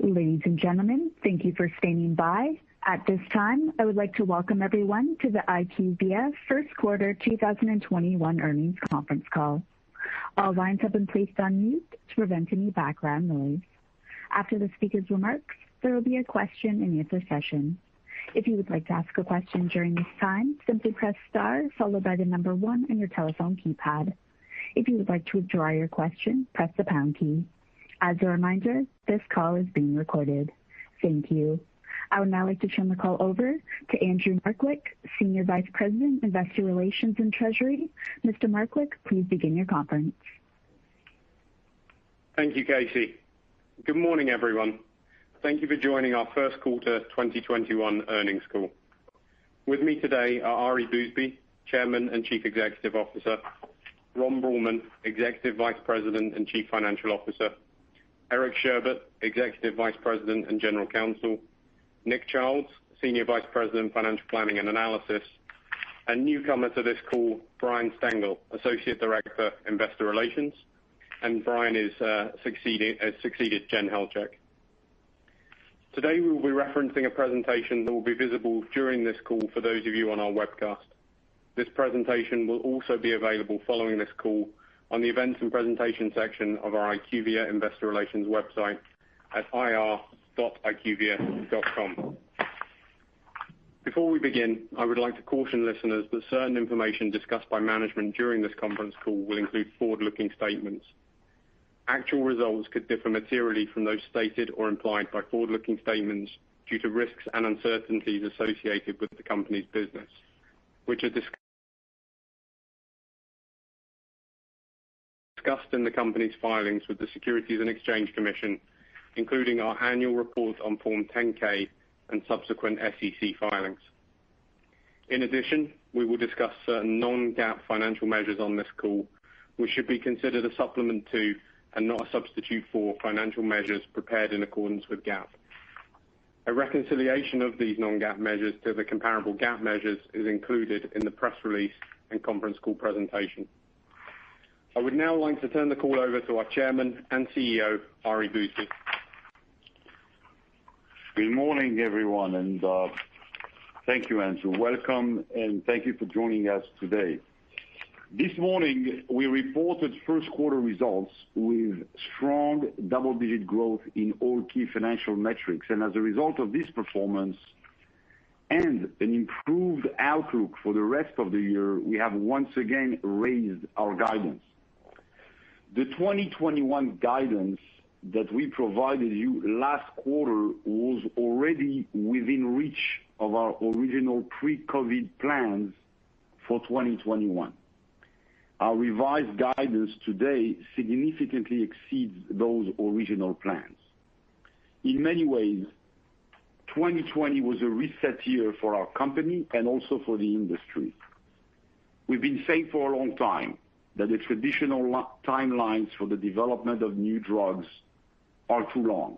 Ladies and gentlemen, thank you for standing by. At this time, I would like to welcome everyone to the IQVIA First Quarter 2021 Earnings Conference Call. All lines have been placed on mute to prevent any background noise. After the speaker's remarks, there will be a question and answer session. If you would like to ask a question during this time, simply press star followed by the number 1 on your telephone keypad. If you would like to withdraw your question, press the pound key. As a reminder, this call is being recorded. Thank you. I would now like to turn the call over to Andrew Markwick, Senior Vice President, Investor Relations and Treasury. Mr. Markwick, please begin your conference. Thank you, Casey. Good morning, everyone. Thank you for joining our first quarter 2021 earnings call. With me today are Ari Bousbib, Chairman and Chief Executive Officer, Ron Bruehlman, Executive Vice President and Chief Financial Officer, Eric Sherbet, Executive Vice President and General Counsel, Nick Childs, Senior Vice President, Financial Planning and Analysis, and newcomer to this call, Brian Stengel, Associate Director, Investor Relations, and Brian has succeeded Jen Helchek. Today we will be referencing a presentation that will be visible during this call for those of you on our webcast. This presentation will also be available following this call on the Events and Presentation section of our IQVIA Investor Relations website at ir.iqvia.com. Before we begin, I would like to caution listeners that certain information discussed by management during this conference call will include forward-looking statements. Actual results could differ materially from those stated or implied by forward-looking statements due to risks and uncertainties associated with the company's business, which are discussed in the company's filings with the Securities and Exchange Commission, including our annual report on Form 10-K and subsequent SEC filings. In addition, we will discuss certain non-GAAP financial measures on this call, which should be considered a supplement to and not a substitute for financial measures prepared in accordance with GAAP. A reconciliation of these non-GAAP measures to the comparable GAAP measures is included in the press release and conference call presentation. I would now like to turn the call over to our Chairman and CEO, Ari Bousbib. Good morning, everyone, and thank you, Andrew. Welcome, and thank you for joining us today. This morning, we reported first quarter results with strong double-digit growth in all key financial metrics. And as a result of this performance and an improved outlook for the rest of the year, we have once again raised our guidance. The 2021 guidance that we provided you last quarter was already within reach of our original pre-COVID plans for 2021. Our revised guidance today significantly exceeds those original plans. In many ways, 2020 was a reset year for our company and also for the industry. We've been saying for a long time that the traditional timelines for the development of new drugs are too long.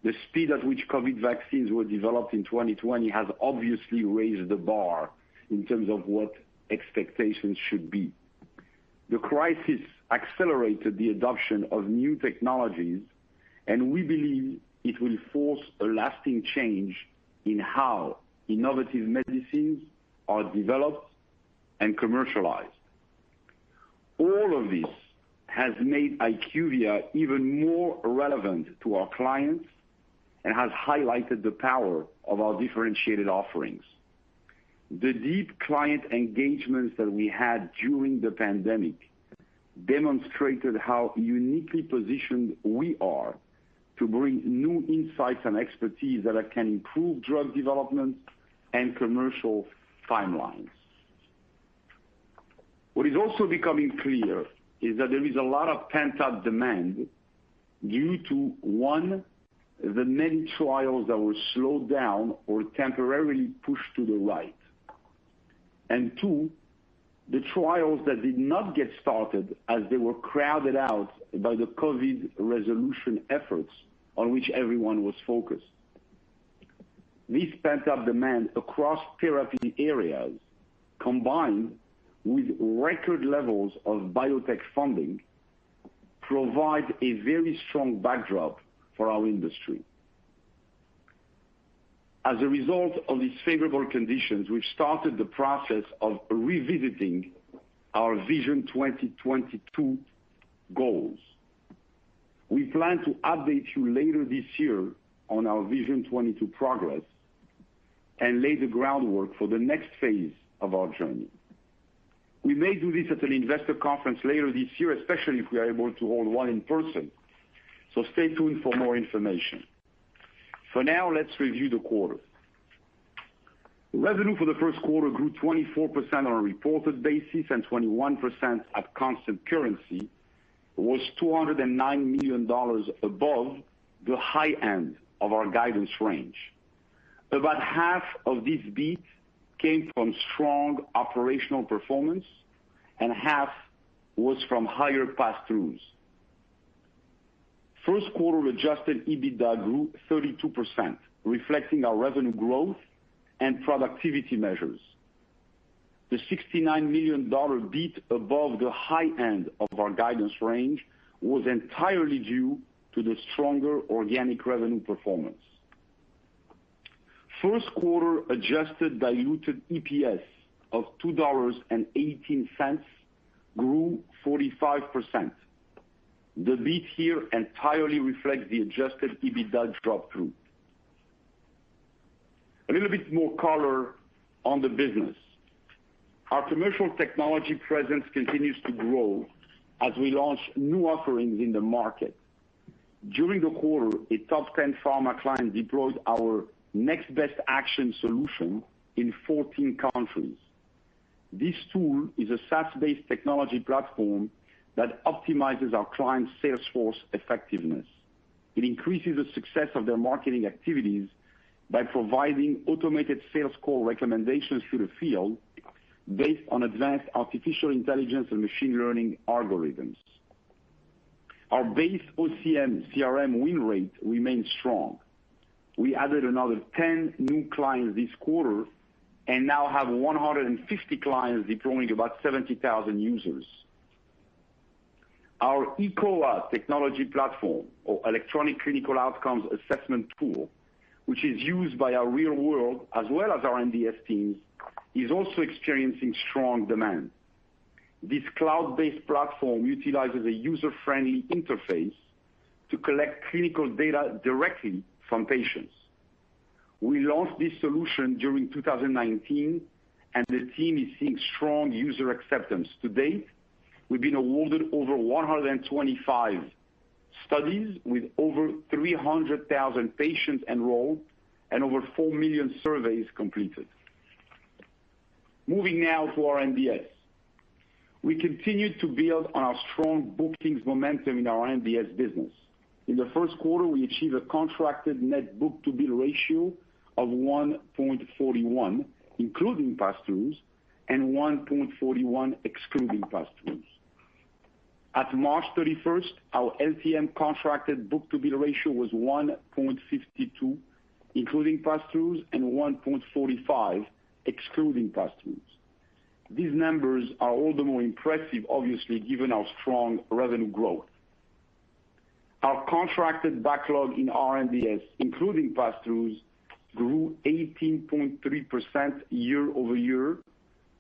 The speed at which COVID vaccines were developed in 2020 has obviously raised the bar in terms of what expectations should be. The crisis accelerated the adoption of new technologies, and we believe it will force a lasting change in how innovative medicines are developed and commercialized. All of this has made IQVIA even more relevant to our clients and has highlighted the power of our differentiated offerings. The deep client engagements that we had during the pandemic demonstrated how uniquely positioned we are to bring new insights and expertise that can improve drug development and commercial timelines. What is also becoming clear is that there is a lot of pent-up demand due to, one, the many trials that were slowed down or temporarily pushed to the right, and two, the trials that did not get started as they were crowded out by the COVID resolution efforts on which everyone was focused. This pent-up demand across therapy areas, combined with record levels of biotech funding, provide a very strong backdrop for our industry. As a result of these favorable conditions, we've started the process of revisiting our Vision 2022 goals. We plan to update you later this year on our Vision 22 progress and lay the groundwork for the next phase of our journey. We may do this at an investor conference later this year, especially if we are able to hold one in person. So stay tuned for more information. For now, let's review the quarter. Revenue for the first quarter grew 24% on a reported basis and 21% at constant currency. It was $209 million above the high end of our guidance range. About half of this beat came from strong operational performance, and half was from higher pass-throughs. First quarter adjusted EBITDA grew 32%, reflecting our revenue growth and productivity measures. The $69 million beat above the high end of our guidance range was entirely due to the stronger organic revenue performance. First quarter adjusted diluted EPS of $2.18 grew 45%. The beat here entirely reflects the adjusted EBITDA drop-through. A little bit more color on the business. Our commercial technology presence continues to grow as we launch new offerings in the market. During the quarter, a top 10 pharma client deployed our Next Best Action solution in 14 countries. This tool is a SaaS-based technology platform that optimizes our clients' sales force effectiveness. It increases the success of their marketing activities by providing automated sales call recommendations to the field based on advanced artificial intelligence and machine learning algorithms. Our base OCM CRM win rate remains strong. We added another 10 new clients this quarter and now have 150 clients deploying about 70,000 users. Our ECOA technology platform, or Electronic Clinical Outcomes Assessment tool, which is used by our real-world as well as our NDS teams, is also experiencing strong demand. This cloud-based platform utilizes a user-friendly interface to collect clinical data directly from patients. We launched this solution during 2019, and the team is seeing strong user acceptance. To date, we've been awarded over 125 studies with over 300,000 patients enrolled and over 4 million surveys completed. Moving now to our NDS. We continue to build on our strong bookings momentum in our NDS business. In the first quarter, we achieved a contracted net book-to-bill ratio of 1.41, including pass-throughs, and 1.41 excluding pass-throughs. At March 31st, our LTM contracted book-to-bill ratio was 1.52, including pass-throughs, and 1.45 excluding pass-throughs. These numbers are all the more impressive, obviously, given our strong revenue growth. Our contracted backlog in R&DS, including pass-throughs, grew 18.3% year-over-year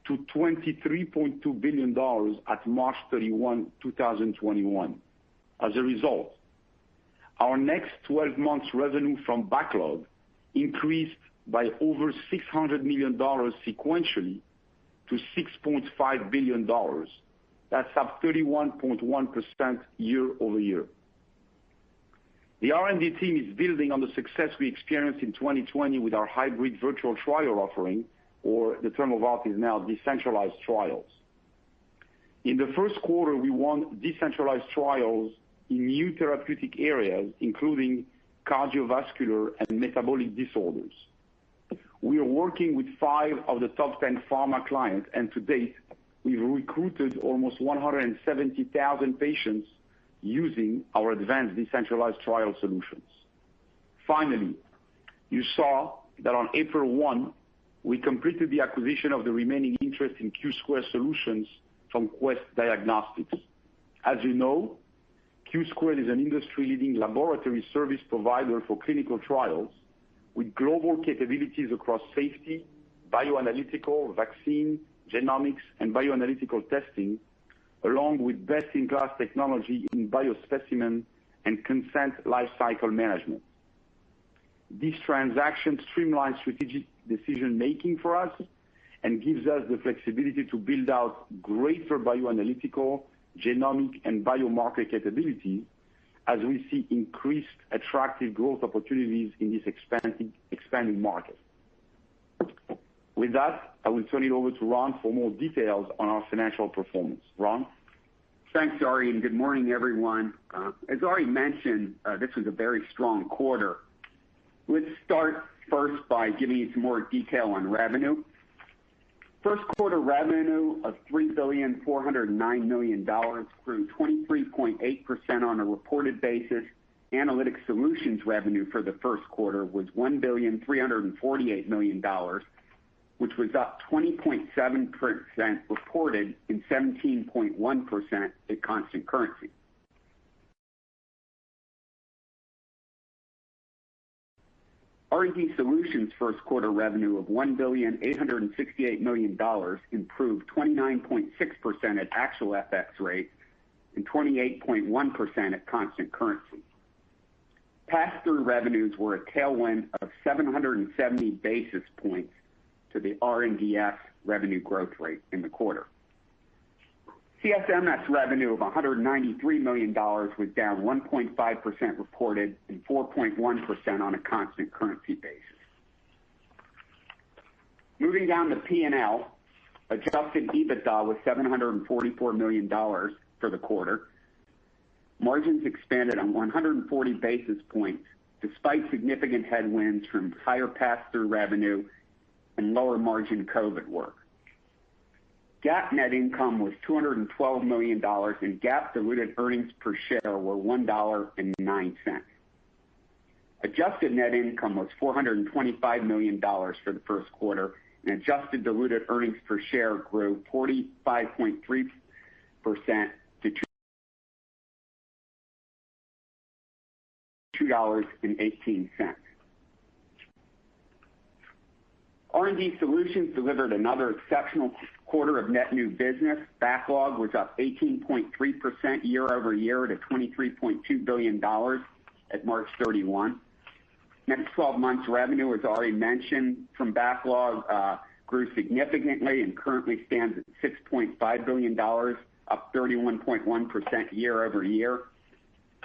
to $23.2 billion at March 31, 2021. As a result, our next 12 months revenue from backlog increased by over $600 million sequentially to $6.5 billion. That's up 31.1% year-over-year. The R&D team is building on the success we experienced in 2020 with our hybrid virtual trial offering, or the term of art is now decentralized trials. In the first quarter, we won decentralized trials in new therapeutic areas, including cardiovascular and metabolic disorders. We are working with 5 of the top 10 pharma clients, and to date, we've recruited almost 170,000 patients using our advanced decentralized trial solutions. Finally, you saw that on April 1, we completed the acquisition of the remaining interest in Q2 Solutions from Quest Diagnostics. As you know, Q² is an industry-leading laboratory service provider for clinical trials with global capabilities across safety, bioanalytical, vaccine, genomics, and bioanalytical testing, along with best-in-class technology in biospecimen and consent lifecycle management. This transaction streamlines strategic decision-making for us and gives us the flexibility to build out greater bioanalytical, genomic, and biomarker capabilities as we see increased attractive growth opportunities in this expanding market. With that, I will turn it over to Ron for more details on our financial performance. Ron? Thanks, Ari, and good morning, everyone. As Ari mentioned, this was a very strong quarter. Let's start first by giving you some more detail on revenue. First quarter revenue of $3,409 million grew 23.8% on a reported basis. Analytic Solutions revenue for the first quarter was $1,348 million, which was up 20.7% reported and 17.1% at constant currency. R&D Solutions first quarter revenue of $1,868 million improved 29.6% at actual FX rates and 28.1% at constant currency. Pass-through revenues were a tailwind of 770 basis points to the R&DS revenue growth rate in the quarter. CSMS revenue of $193 million was down 1.5% reported and 4.1% on a constant currency basis. Moving down to P&L, adjusted EBITDA was $744 million for the quarter. Margins expanded on 140 basis points despite significant headwinds from higher pass-through revenue and lower margin COVID work. GAAP net income was $212 million and GAAP diluted earnings per share were $1.09. Adjusted net income was $425 million for the first quarter, and adjusted diluted earnings per share grew 45.3% to $2.18. R&D Solutions delivered another exceptional quarter of net new business. Backlog was up 18.3% year over year to $23.2 billion at March 31. Next 12 months revenue, as already mentioned, from backlog grew significantly and currently stands at $6.5 billion, up 31.1% year over year.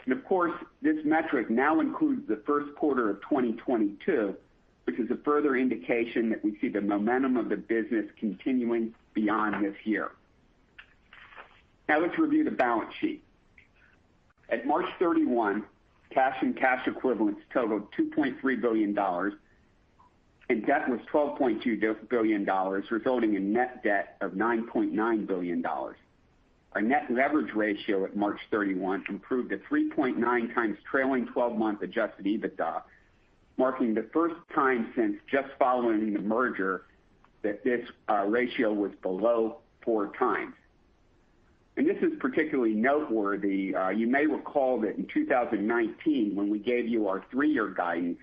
And of course, this metric now includes the first quarter of 2022, which is a further indication that we see the momentum of the business continuing beyond this year. Now let's review the balance sheet. At March 31, cash and cash equivalents totaled $2.3 billion, and debt was $12.2 billion, resulting in net debt of $9.9 billion. Our net leverage ratio at March 31 improved to 3.9 times trailing 12-month adjusted EBITDA, marking the first time since just following the merger that this ratio was below 4 times. And this is particularly noteworthy. You may recall that in 2019, when we gave you our 3-year guidance,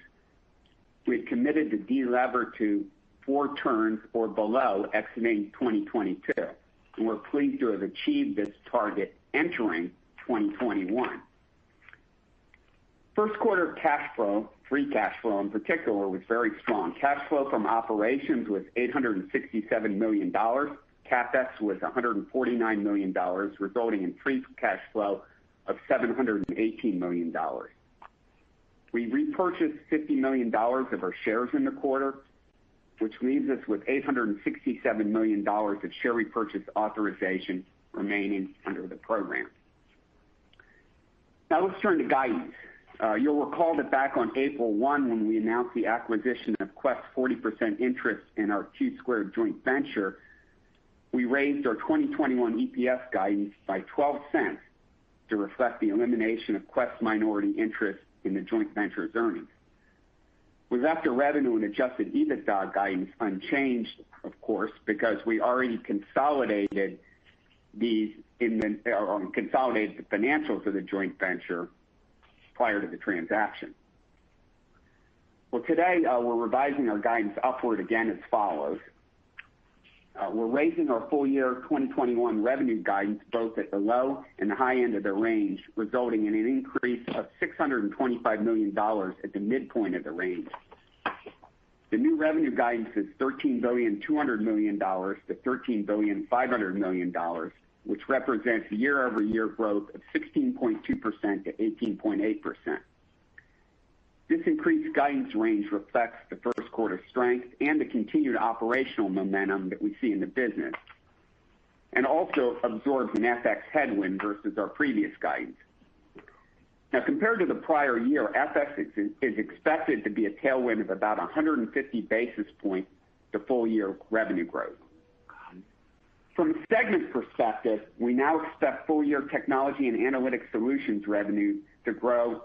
we had committed to delever to 4 turns or below exiting 2022. And we're pleased to have achieved this target entering 2021. First quarter cash flow, free cash flow in particular, was very strong. Cash flow from operations was $867 million. CapEx was $149 million, resulting in free cash flow of $718 million. We repurchased $50 million of our shares in the quarter, which leaves us with $867 million of share repurchase authorization remaining under the program. Now let's turn to guidance. You'll recall that back on April 1, when we announced the acquisition of Quest's 40% interest in our Q² joint venture, we raised our 2021 EPS guidance by 12 cents to reflect the elimination of Quest's minority interest in the joint venture's earnings. We left our revenue and adjusted EBITDA guidance unchanged, of course, because we already consolidated these or consolidated the financials of the joint venture prior to the transaction. Well, today we're revising our guidance upward again as follows. We're raising our full year 2021 revenue guidance both at the low and the high end of the range, resulting in an increase of $625 million at the midpoint of the range. The new revenue guidance is $13,200 million to $13,500 million, which represents year-over-year growth of 16.2% to 18.8%. This increased guidance range reflects the first quarter strength and the continued operational momentum that we see in the business, and also absorbs an FX headwind versus our previous guidance. Now, compared to the prior year, FX is expected to be a tailwind of about 150 basis points to full-year revenue growth. From a segment perspective, we now expect full-year Technology and Analytics Solutions revenue to grow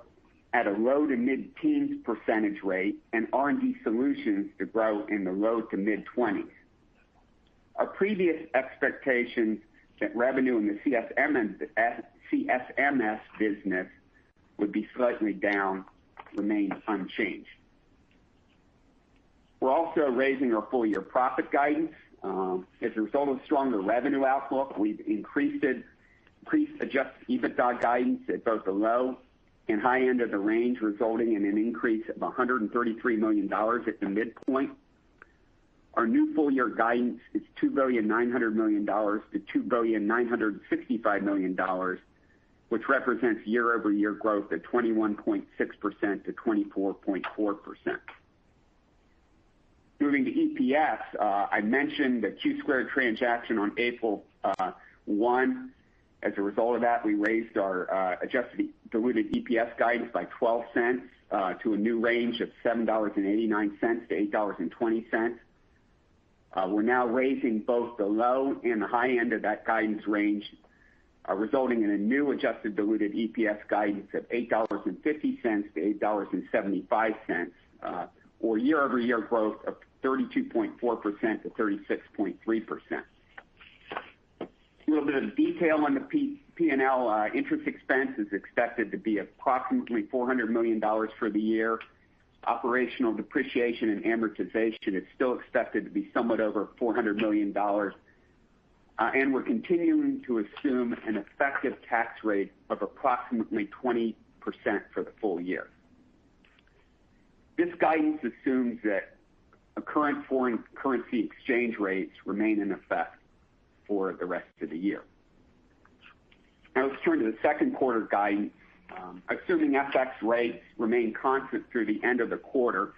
at a low to mid-teens percentage rate and R&D Solutions to grow in the low to mid-20s. Our previous expectations that revenue in the CSMS business would be slightly down remain unchanged. We're also raising our full-year profit guidance. As a result of stronger revenue outlook, we've increased adjusted EBITDA guidance at both the low and high end of the range, resulting in an increase of $133 million at the midpoint. Our new full-year guidance is $2,900 million to $2,965 million, which represents year-over-year growth at 21.6% to 24.4%. Moving to EPS, I mentioned the Q2 transaction on April 1. As a result of that, we raised our adjusted diluted EPS guidance by 12 cents to a new range of $7.89 to $8.20. We're now raising both the low and the high end of that guidance range, resulting in a new adjusted diluted EPS guidance of $8.50 to $8.75, or year-over-year growth of 32.4% to 36.3%. A little bit of detail on the P&L. Interest expense is expected to be approximately $400 million for the year. Operational depreciation and amortization is still expected to be somewhat over $400 million. And we're continuing to assume an effective tax rate of approximately 20% for the full year. This guidance assumes that current foreign currency exchange rates remain in effect for the rest of the year. Now let's turn to the second quarter guidance. Assuming FX rates remain constant through the end of the quarter,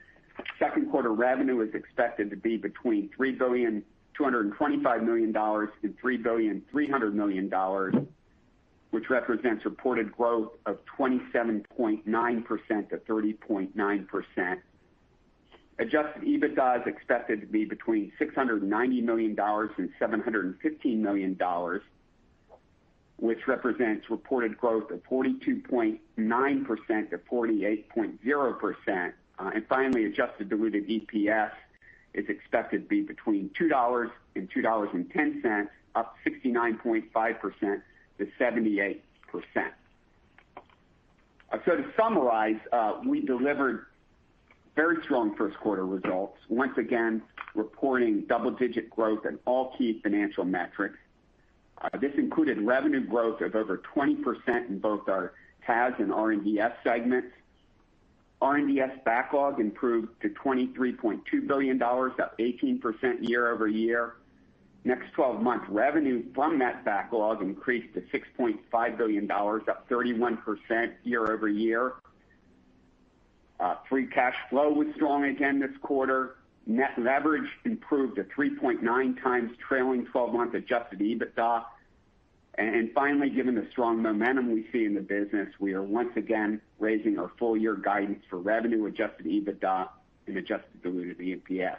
second quarter revenue is expected to be between $3,225 million and $3,300 million, which represents reported growth of 27.9% to 30.9%. Adjusted EBITDA is expected to be between $690 million and $715 million, which represents reported growth of 42.9% to 48.0%. And finally, adjusted diluted EPS is expected to be between $2 and $2.10, up 69.5% to 78%. So to summarize, we delivered very strong first quarter results, once again reporting double-digit growth in all key financial metrics. This included revenue growth of over 20% in both our TAS and R&DS segments. R&DS backlog improved to $23.2 billion, up 18% year over year. Next 12-month revenue from that backlog increased to $6.5 billion, up 31% year over year. Free cash flow was strong again this quarter. Net leverage improved to 3.9 times trailing 12-month adjusted EBITDA. And finally, given the strong momentum we see in the business, we are once again raising our full-year guidance for revenue, adjusted EBITDA, and adjusted diluted EPS.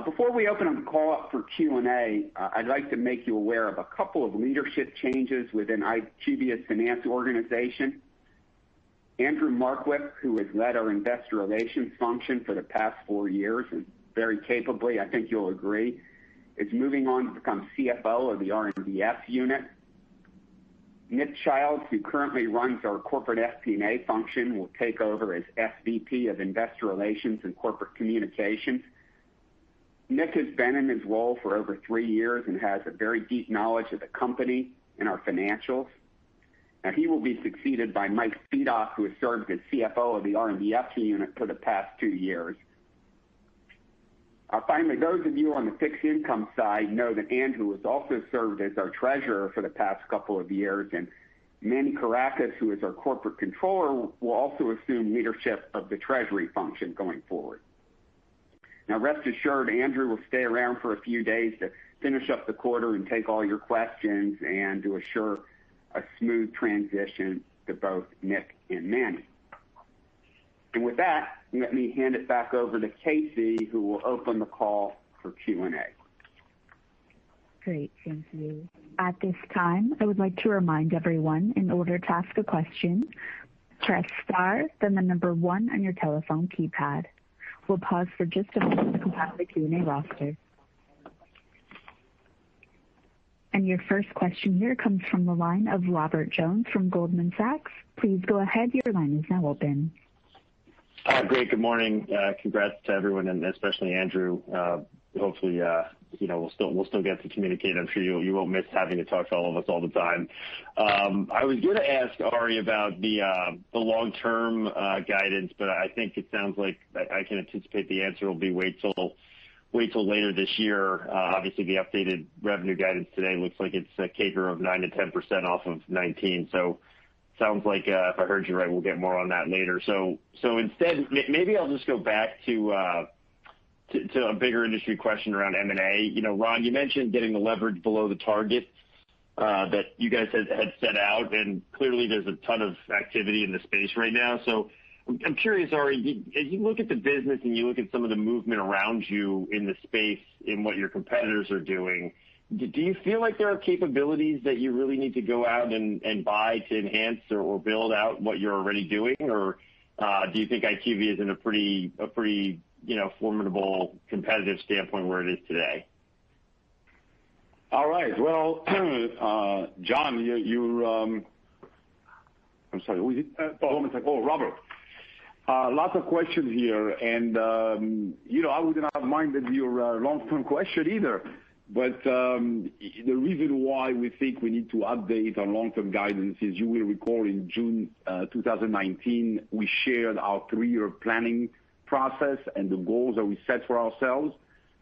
Before we open up the call up for Q&A, I'd like to make you aware of a couple of leadership changes within IQVIA's finance organization. Andrew Markwick, who has led our investor relations function for the past 4 years, and very capably, I think you'll agree, is moving on to become CFO of the R&DS unit. Nick Childs, who currently runs our corporate FP&A function, will take over as SVP of Investor Relations and Corporate Communications. Nick has been in his role for over 3 years and has a very deep knowledge of the company and our financials. Now, he will be succeeded by Mike Fedock, who has served as CFO of the R&DS unit for the past 2 years. Finally, those of you on the fixed income side know that Andrew has also served as our treasurer for the past couple of years, and Manny Caracas, who is our corporate controller, will also assume leadership of the treasury function going forward. Now, rest assured, Andrew will stay around for a few days to finish up the quarter and take all your questions and to assure a smooth transition to both Nick and Manny. And with that, let me hand it back over to Casey, who will open the call for Q&A. Great, thank you. At this time, I would like to remind everyone, in order to ask a question, press star, then the number 1 on your telephone keypad. We'll pause for just a moment to compile the Q&A roster. And your first question here comes from the line of Robert Jones from Goldman Sachs. Please go ahead. Your line is now open. Great. Good morning. Congrats to everyone, and especially Andrew. Hopefully, we'll still get to communicate. I'm sure you won't miss having to talk to all of us all the time. I was going to ask Ari about the long-term guidance, but I think it sounds like I can anticipate the answer will be wait till later this year. Obviously, the updated revenue guidance today looks like it's a CAGR of 9 to 10% off of 19. So sounds like if I heard you right, we'll get more on that later. So instead, maybe I'll just go back to a bigger industry question around M&A. Ron, you mentioned getting the leverage below the target that you guys had set out, and clearly there's a ton of activity in the space right now. So I'm curious, Ari, as you look at the business and you look at some of the movement around you in the space in what your competitors are doing, do you feel like there are capabilities that you really need to go out and buy to enhance or build out what you're already doing? Or do you think IQVIA is in a pretty formidable competitive standpoint where it is today? All right. Well, John, I'm sorry, who is it? Robert. Lots of questions here, and I wouldn't have minded your long-term question either. But the reason why we think we need to update our long-term guidance is, you will recall, in June 2019, we shared our 3-year planning process and the goals that we set for ourselves.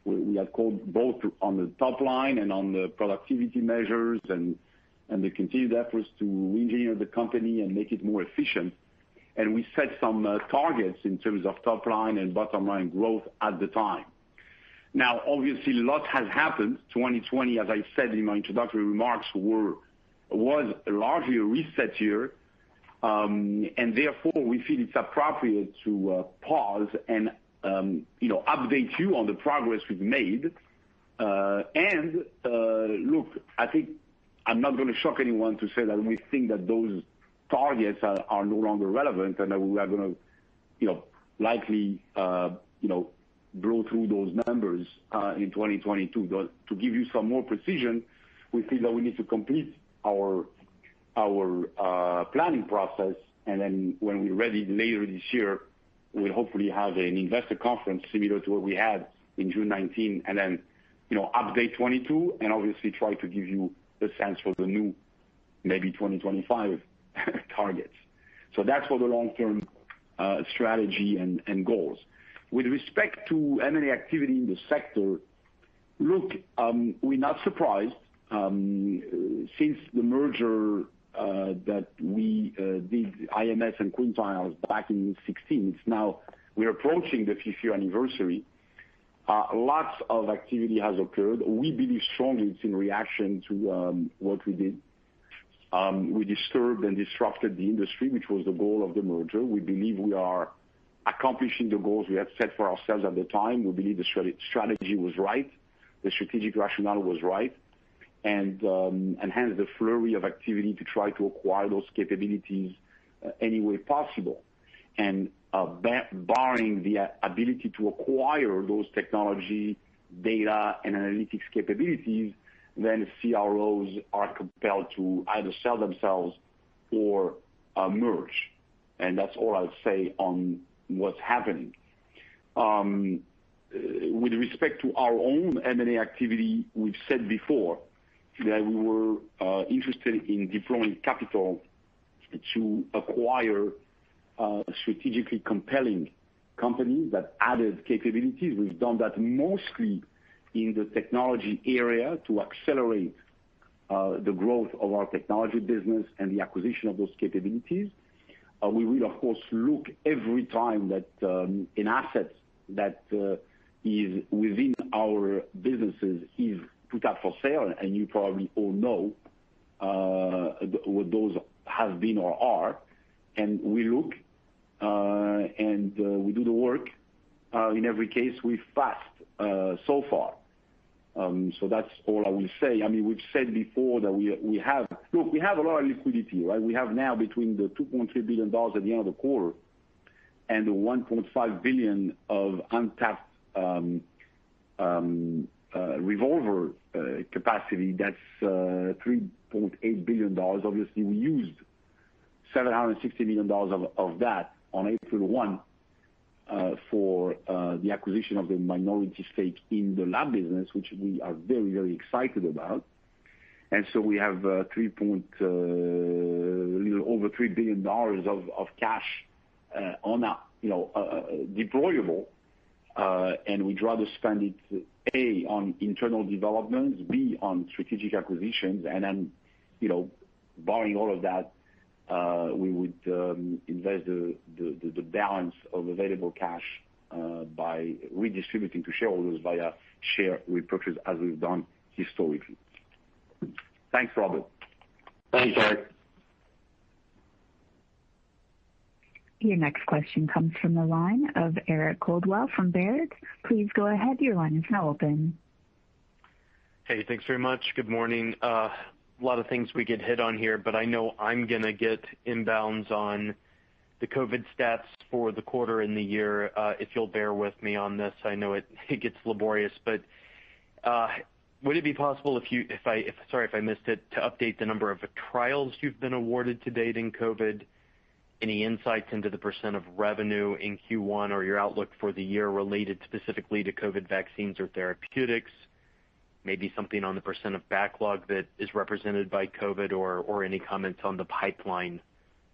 We had called both on the top line and on the productivity measures and the continued efforts to re-engineer the company and make it more efficient. And we set some targets in terms of top line and bottom line growth at the time. Now, obviously, a lot has happened. 2020, as I said in my introductory remarks, was largely a reset year. And therefore, we feel it's appropriate to pause and update you on the progress we've made. Look, I think I'm not going to shock anyone to say that we think that those targets are no longer relevant, and that we are going to, likely, blow through those numbers in 2022. To give you some more precision, we feel that we need to complete our planning process, and then when we're ready later this year, we'll hopefully have an investor conference similar to what we had in June 19, and then update 22, and obviously try to give you the sense for the new, maybe 2025 targets. So that's for the long-term strategy and goals. With respect to M&A activity in the sector, look, we're not surprised. Since the merger that we did, IMS and Quintiles, back in 2016, we're approaching the 5th year anniversary. Lots of activity has occurred. We believe strongly it's in reaction to what we did. We disturbed and disrupted the industry, which was the goal of the merger. We believe we are accomplishing the goals we had set for ourselves at the time. We believe the strategy was right, the strategic rationale was right, and hence the flurry of activity to try to acquire those capabilities any way possible. And barring the ability to acquire those technology data and analytics capabilities, then CROs are compelled to either sell themselves or merge. And that's all I'll say on what's happening. With respect to our own M&A activity, we've said before that we were interested in deploying capital to acquire strategically compelling companies that added capabilities. We've done that mostly in the technology area to accelerate the growth of our technology business and the acquisition of those capabilities. We will, of course, look every time that an asset that is within our businesses is put up for sale, and you probably all know what those have been or are. And we look and we do the work. In every case, we've passed so far. So that's all I will say. I mean, we've said before that we have a lot of liquidity, right? We have now between the $2.3 billion at the end of the quarter and the $1.5 billion of untapped revolver capacity. That's $3.8 billion. Obviously, we used $760 million of that on April 1 for the acquisition of the minority stake in the lab business, which we are very, very excited about. And so we have a little over $3 billion of cash deployable, and we'd rather spend it A, on internal developments, B, on strategic acquisitions, and then, barring all of that, we would invest the balance of available cash by redistributing to shareholders via share repurchase, as we've done historically. Thanks, Robert. Thanks, Eric. Your next question comes from the line of Eric Coldwell from Baird. Please go ahead. Your line is now open. Hey, thanks very much. Good morning. A lot of things we could hit on here, but I know I'm going to get inbounds on the COVID stats for the quarter and the year. If you'll bear with me on this, I know it gets laborious, but would it be possible if I missed it, to update the number of trials you've been awarded to date in COVID? Any insights into the % of revenue in Q1 or your outlook for the year related specifically to COVID vaccines or therapeutics? Maybe something on the % of backlog that is represented by COVID, or any comments on the pipeline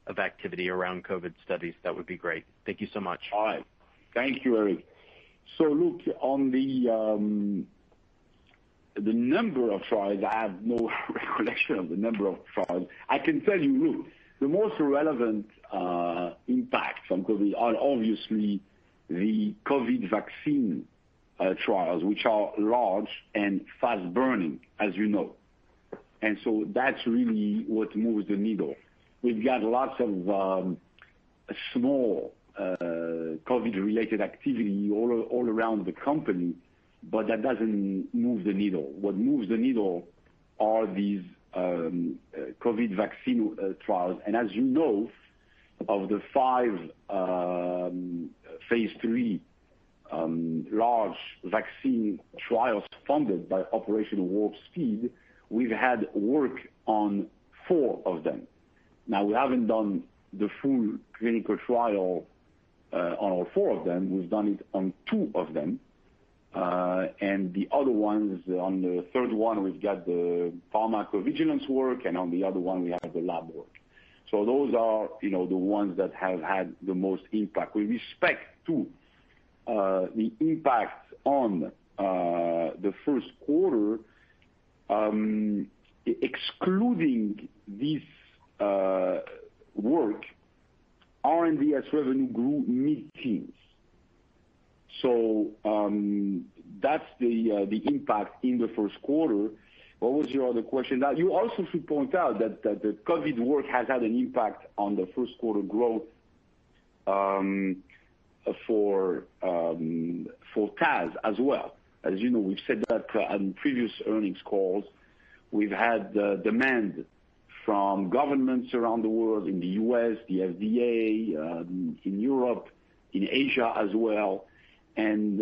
of activity around COVID studies. That would be great. Thank you so much. All right. Thank you, Eric. So look, on the number of trials, I have no recollection of the number of trials. I can tell you, look, the most relevant impact from COVID are obviously the COVID vaccine trials, which are large and fast burning, as you know. And so that's really what moves the needle. We've got lots of small COVID-related activity all around the company, but that doesn't move the needle. What moves the needle are these COVID vaccine trials. And as you know, of the 5 phase 3 large vaccine trials funded by Operation Warp Speed, we've had work on 4 of them. Now, we haven't done the full clinical trial on all 4 of them. We've done it on 2 of them. And the other ones, on the third one, we've got the pharmacovigilance work, and on the other one, we have the lab work. So those are, the ones that have had the most impact. With respect to the impact on the first quarter, excluding this work, R&DS revenue grew mid-teens. So that's the impact in the first quarter. What was your other question? Now, you also should point out that the COVID work has had an impact on the first quarter growth for TAS as well. As you know, we've said that on previous earnings calls. We've had demand from governments around the world, in the U.S., the FDA, in Europe, in Asia as well. And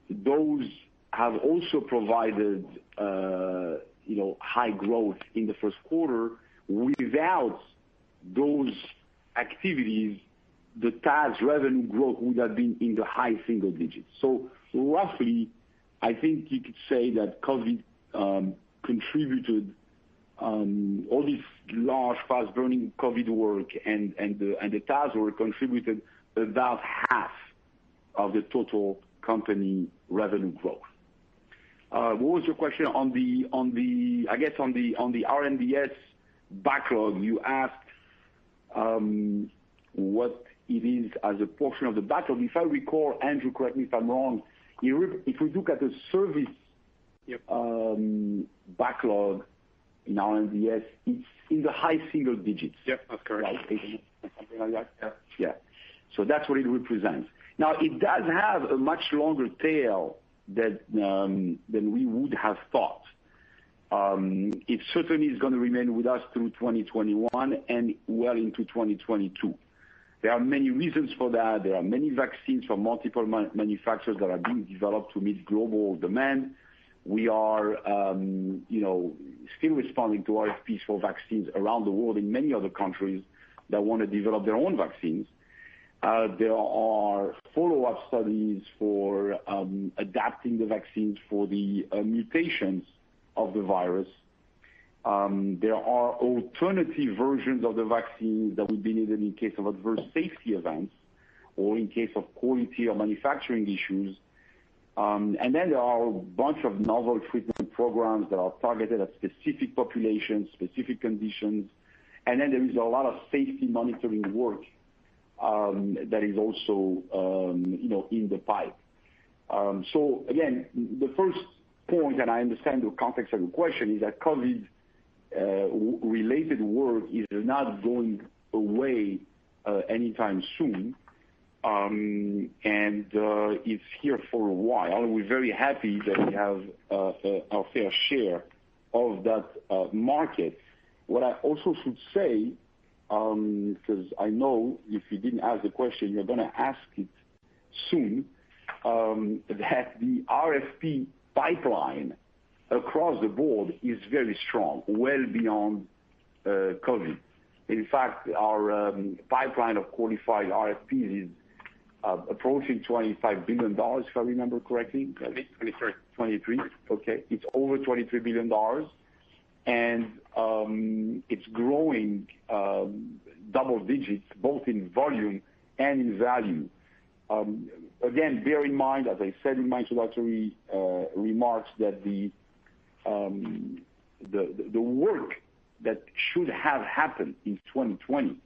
those have also provided high growth in the first quarter. Without those activities, the TAS revenue growth would have been in the high single digits. So roughly, I think you could say that COVID contributed, all this large, fast-burning COVID work and the TAS work contributed about half of the total company revenue growth. What was your question on the R&DS backlog? You asked what it is as a portion of the backlog. If I recall, Andrew, correct me if I'm wrong, if we look at the service backlog in R&DS, it's in the high single digits. Yep, that's correct. Right? Something like that? Yeah. So that's what it represents. Now, it does have a much longer tail than we would have thought. It certainly is going to remain with us through 2021 and well into 2022. There are many reasons for that. There are many vaccines from multiple manufacturers that are being developed to meet global demand. We are, still responding to RFPs for vaccines around the world in many other countries that want to develop their own vaccines. There are follow-up studies for adapting the vaccines for the mutations of the virus. There are alternative versions of the vaccines that would be needed in case of adverse safety events or in case of quality or manufacturing issues. And then there are a bunch of novel treatment programs that are targeted at specific populations, specific conditions. And then there is a lot of safety monitoring work that is also, in the pipe. So again, the first point, and I understand the context of the question, is that COVID related work is not going away anytime soon. And it's here for a while. We're very happy that we have our fair share of that market. What I also should say, because I know if you didn't ask the question, you're going to ask it soon, that the Rfp pipeline across the board is very strong, well beyond COVID. In fact, our pipeline of qualified RFPs is approaching $25 billion, if I remember correctly. 23. 23, okay. It's over $23 billion. And it's growing double digits, both in volume and in value. Again, bear in mind, as I said in my introductory remarks, that the work that should have happened in 2020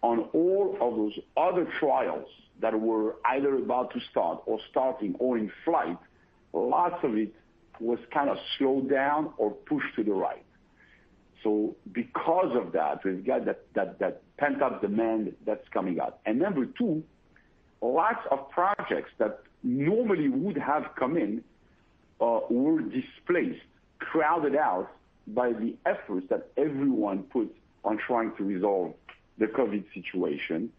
on all of those other trials that were either about to start or starting or in flight, lots of it was kind of slowed down or pushed to the right. So because of that, we've got that pent-up demand that's coming out. And number two, lots of projects that normally would have come in were displaced, crowded out by the efforts that everyone put on trying to resolve the COVID situation.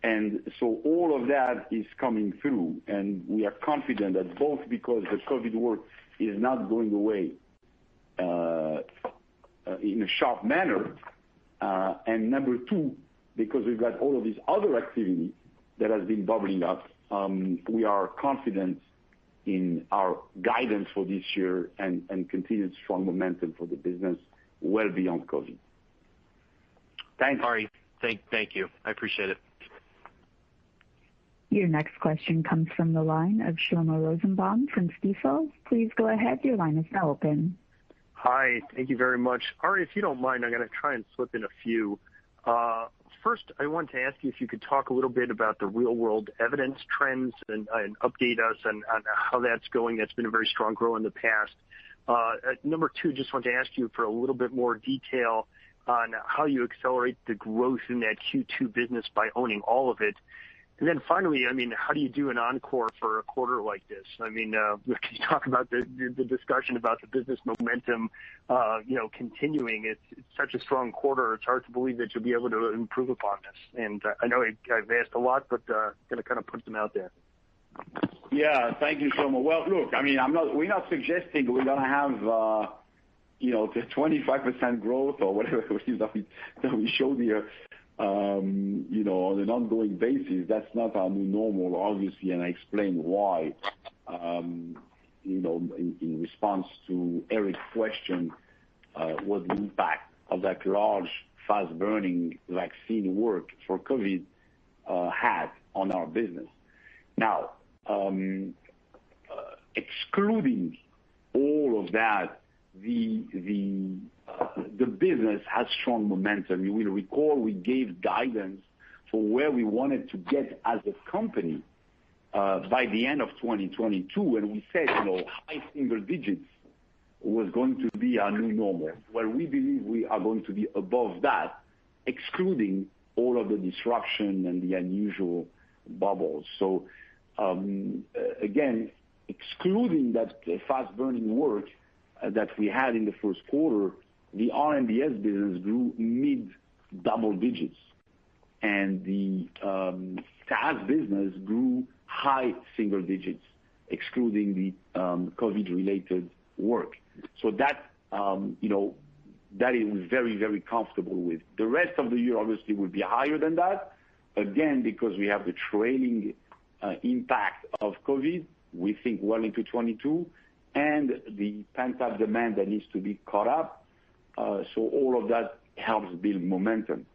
And so all of that is coming through, and we are confident that both because the COVID work is not going away in a sharp manner, and number two, because we've got all of this other activity that has been bubbling up, we are confident in our guidance for this year and continued strong momentum for the business well beyond COVID. Thanks. Ari, thank you. I appreciate it. Your next question comes from the line of Shlomo Rosenbaum from Stifel. Please go ahead. Your line is now open. Hi. Thank you very much. Ari, if you don't mind, I'm going to try and slip in a few. First, I wanted to ask you if you could talk a little bit about the real-world evidence trends and update us on how that's going. That's been a very strong growth in the past. Number two, just wanted to ask you for a little bit more detail on how you accelerate the growth in that Q2 business by owning all of it. And then finally, how do you do an encore for a quarter like this? Can you talk about the discussion about the business momentum, continuing? It's such a strong quarter. It's hard to believe that you'll be able to improve upon this. And I know I've asked a lot, but going to kind of put them out there. Yeah, thank you, Shlomo. Well, look, we're not suggesting we're going to have the 25% growth or whatever it is that we showed here on an ongoing basis. That's not our new normal, obviously, and I explained why in response to Eric's question, what the impact of that large, fast-burning vaccine work for COVID had on our business. Now, excluding all of that, the business has strong momentum. You will recall we gave guidance for where we wanted to get as a company by the end of 2022, and we said high single digits was going to be our new normal. Well, we believe we are going to be above that, excluding all of the disruption and the unusual bubbles. So again, excluding that fast-burning work that we had in the first quarter, the R&DS business grew mid-double digits, and the TAS business grew high single digits, excluding the COVID-related work. So that that is very, very comfortable with. The rest of the year obviously will be higher than that, again, because we have the trailing impact of COVID, we think well into 22, and the pent-up demand that needs to be caught up. So all of that helps build momentum.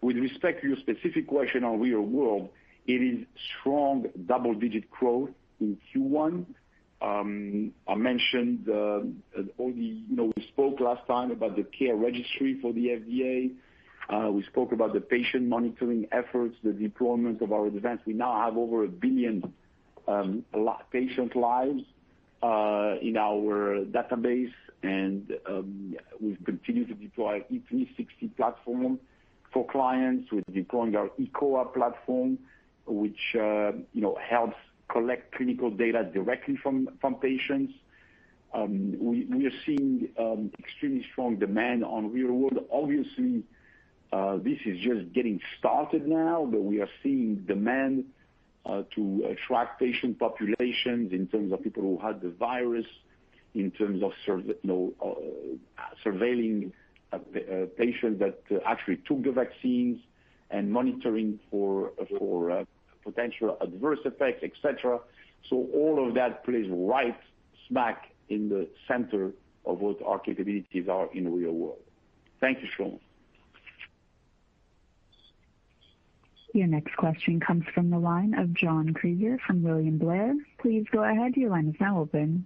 With respect to your specific question on real world, it is strong double-digit growth in Q1. I mentioned we spoke last time about the care registry for the FDA. We spoke about the patient monitoring efforts, the deployment of our advanced. We now have over 1 billion patient lives in our database, and we've continued to deploy E360 platform for clients. We're deploying our ECOA platform, which helps collect clinical data directly from patients. We are seeing extremely strong demand on real world. Obviously, this is just getting started now, but we are seeing demand to attract patient populations in terms of people who had the virus, in terms of surveilling patients that actually took the vaccines and monitoring for potential adverse effects, etc. So all of that plays right smack in the center of what our capabilities are in the real world. Thank you, Shlomo. Your next question comes from the line of John Kreger from William Blair. Please go ahead. Your line is now open.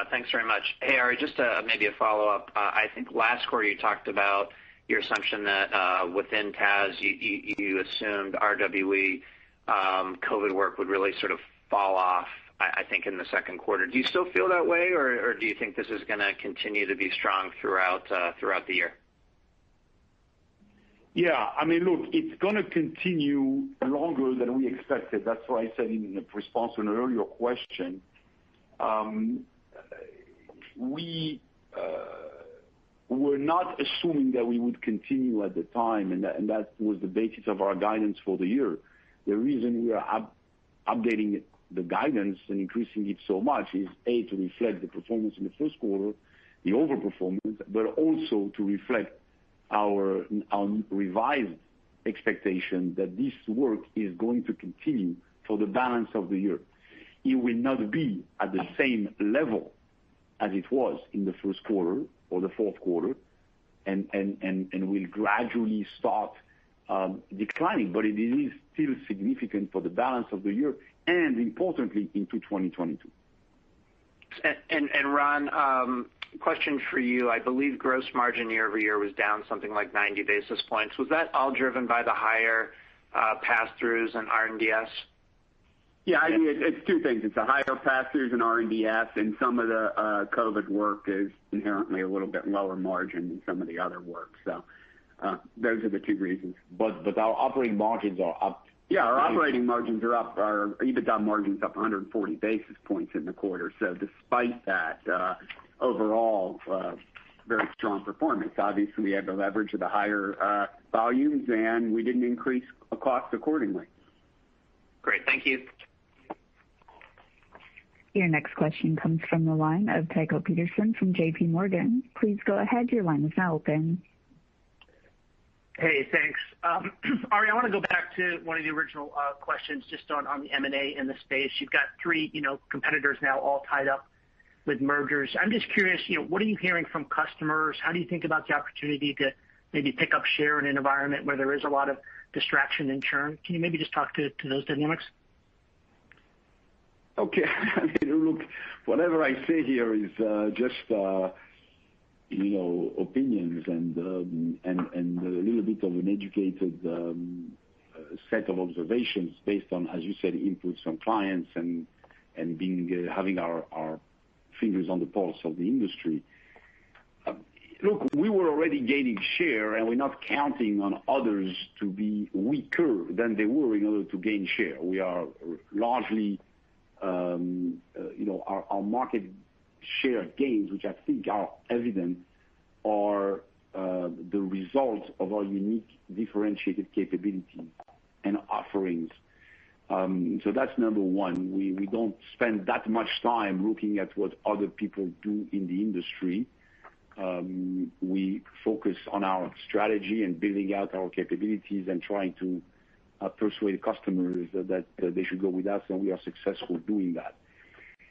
Thanks very much. Hey, Ari, just maybe a follow-up. I think last quarter you talked about your assumption that within TAS you assumed RWE COVID work would really sort of fall off, I think, in the second quarter. Do you still feel that way, or do you think this is going to continue to be strong throughout the year? Yeah, look, it's going to continue longer than we expected. That's what I said in response to an earlier question. We were not assuming that we would continue at the time, and that was the basis of our guidance for the year. The reason we are updating the guidance and increasing it so much is, A, to reflect the performance in the first quarter, the overperformance, but also to reflect our revised expectation that this work is going to continue for the balance of the year. It will not be at the same level as it was in the first quarter or the fourth quarter, and will gradually start declining, but it is still significant for the balance of the year and importantly into 2022. And Ron, question for you. I believe gross margin year over year was down something like 90 basis points. Was that all driven by the higher pass-throughs and R&DS? Yeah, it's two things. It's a higher pass-throughs in R&DS, and some of the COVID work is inherently a little bit lower margin than some of the other work. So those are the two reasons. But our operating margins are up. Yeah, our operating margins are up. Our EBITDA margin's up 140 basis points in the quarter. So despite that, overall, very strong performance. Obviously, we had the leverage of the higher volumes, and we didn't increase cost accordingly. Great. Thank you. Your next question comes from the line of Tycho Peterson from J.P. Morgan. Please go ahead. Your line is now open. Hey, thanks. Ari, I want to go back to one of the original questions just on the M&A in the space. You've got three, competitors now all tied up with mergers. I'm just curious, what are you hearing from customers? How do you think about the opportunity to maybe pick up share in an environment where there is a lot of distraction and churn? Can you maybe just talk to those dynamics? Okay. Look, whatever I say here is just opinions and a little bit of an educated set of observations based on, as you said, inputs from clients and having our fingers on the pulse of the industry. Look, we were already gaining share, and we're not counting on others to be weaker than they were in order to gain share. We are largely, our market share gains, which I think are evident, are the result of our unique differentiated capabilities and offerings. So that's number one. We don't spend that much time looking at what other people do in the industry. We focus on our strategy and building out our capabilities and trying to persuade customers that they should go with us, and we are successful doing that.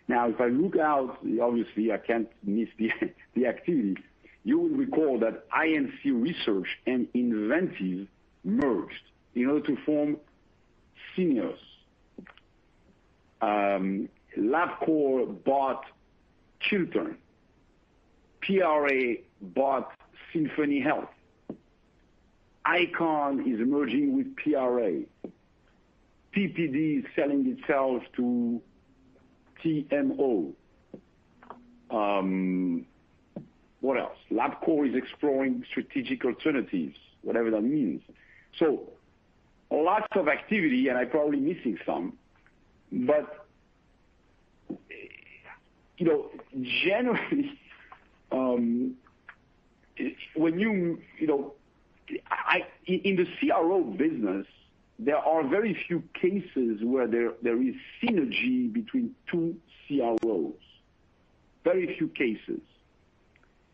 Now, if I look out, obviously I can't miss the activity. You will recall that INC Research and Inventive merged in order to form Syneos. LabCorp bought Chiltern. PRA bought Symphony Health. ICON is merging with PRA. PPD is selling itself to TMO. What else? LabCorp is exploring strategic alternatives, whatever that means. So lots of activity, and I'm probably missing some. But, generally, when in the CRO business, there are very few cases where there is synergy between two CROs. Very few cases.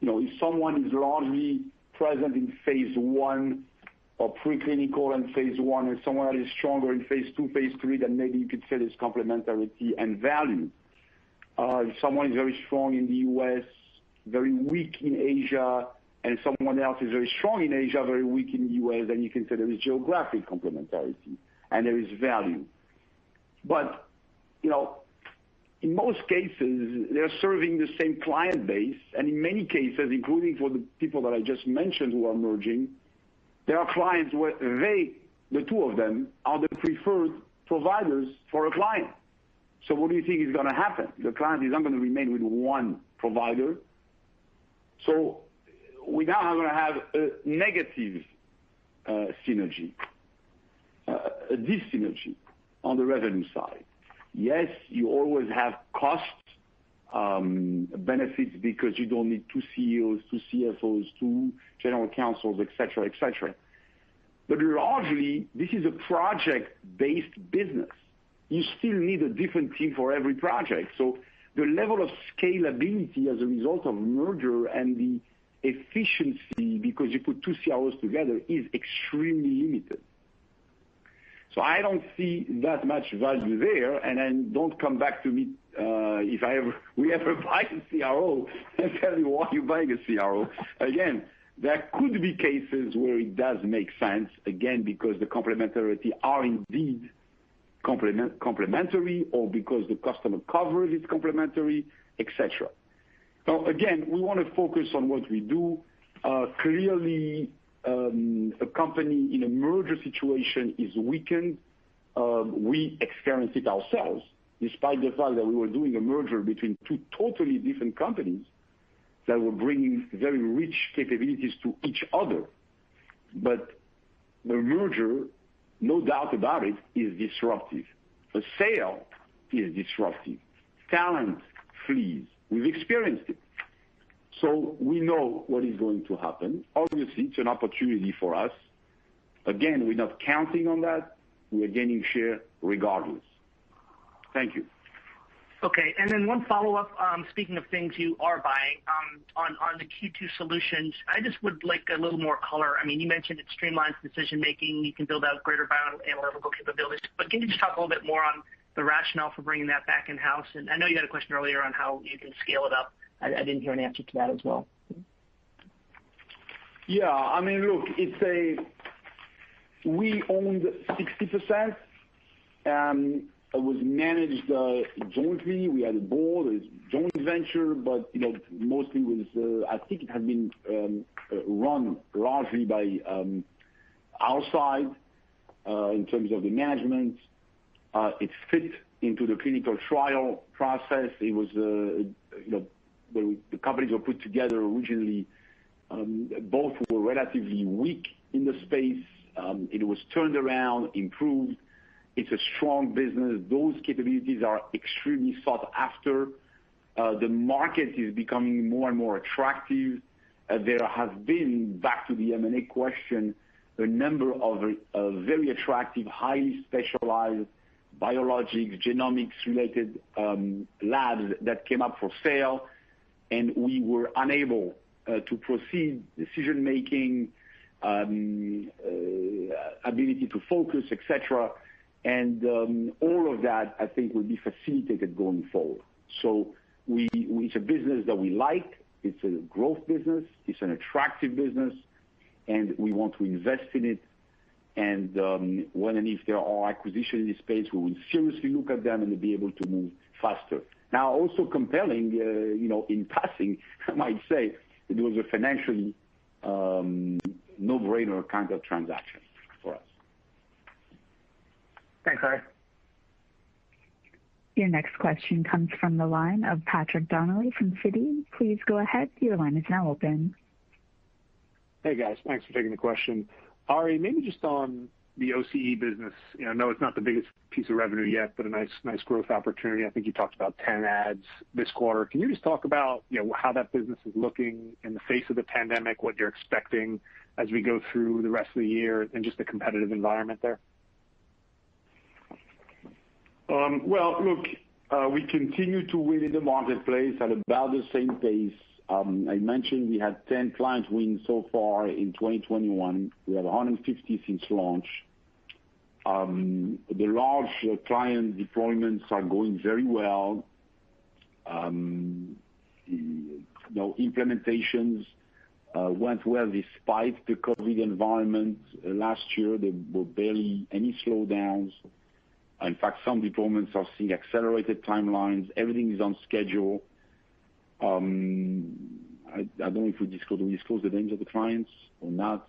If someone is largely present in phase 1 or preclinical and phase 1, and someone is stronger in phase 2, phase 3, then maybe you could say there's complementarity and value. If someone is very strong in the U.S., very weak in Asia, and someone else is very strong in Asia, very weak in the U.S., then you can say there is geographic complementarity and there is value. But, in most cases, they're serving the same client base, and in many cases, including for the people that I just mentioned who are merging, there are clients where the two of them, are the preferred providers for a client. So what do you think is going to happen? The client is not going to remain with one provider. So we now are going to have a negative synergy, a dis-synergy on the revenue side. Yes, you always have cost benefits because you don't need two CEOs, two CFOs, two general counsels, et cetera, et cetera. But largely, this is a project-based business. You still need a different team for every project. So the level of scalability as a result of merger and the efficiency, because you put two CROs together, is extremely limited. So I don't see that much value there, and then don't come back to me if we ever buy a CRO and tell me why you're buying a CRO. Again, there could be cases where it does make sense, again, because the complementarity are indeed complementary, or because the customer coverage is complementary, etc. Now, again, we want to focus on what we do. Clearly, a company in a merger situation is weakened. We experienced it ourselves, despite the fact that we were doing a merger between two totally different companies that were bringing very rich capabilities to each other. But the merger, no doubt about it, is disruptive. A sale is disruptive. Talent flees. We've experienced it. So we know what is going to happen. Obviously, it's an opportunity for us. Again, we're not counting on that. We're gaining share regardless. Thank you. Okay. And then one follow-up, speaking of things you are buying, on the Q2 solutions, I just would like a little more color. I mean, you mentioned it streamlines decision-making. You can build out greater bioanalytical capabilities. But can you just talk a little bit more on the rationale for bringing that back in-house? And I know you had a question earlier on how you can scale it up. I didn't hear an answer to that as well. Yeah, I mean, look, we owned 60%. It was managed jointly. We had a board, it's a joint venture, but mostly was I think it has been run largely by our side in terms of the management. It fit into the clinical trial process. It was when the companies were put together originally, both were relatively weak in the space. It was turned around, improved. It's a strong business. Those capabilities are extremely sought after. The market is becoming more and more attractive. There have been, back to the M&A question, a number of very attractive, highly specialized biologics, genomics-related labs that came up for sale, and we were unable to proceed. Decision-making, ability to focus, etc. And all of that, I think, will be facilitated going forward. So it's a business that we like. It's a growth business. It's an attractive business, and we want to invest in it. And when and if there are acquisitions in this space, we will seriously look at them and be able to move faster. Now, also compelling, in passing, I might say, it was a financially no-brainer kind of transaction for us. Thanks, Ari. Your next question comes from the line of Patrick Donnelly from Citi. Please go ahead. Your line is now open. Hey, guys. Thanks for taking the question. Ari, maybe just on the OCE business. I know it's not the biggest piece of revenue yet, but a nice growth opportunity. I think you talked about 10 ads this quarter. Can you just talk about how that business is looking in the face of the pandemic, what you're expecting as we go through the rest of the year, and just the competitive environment there? Well, look, we continue to win in the marketplace at about the same pace. I mentioned we had 10 client wins so far in 2021. We have 150 since launch. The large client deployments are going very well. Implementations went well despite the COVID environment. Last year, there were barely any slowdowns. In fact, some deployments are seeing accelerated timelines. Everything is on schedule. I don't know if we disclose the names of the clients or not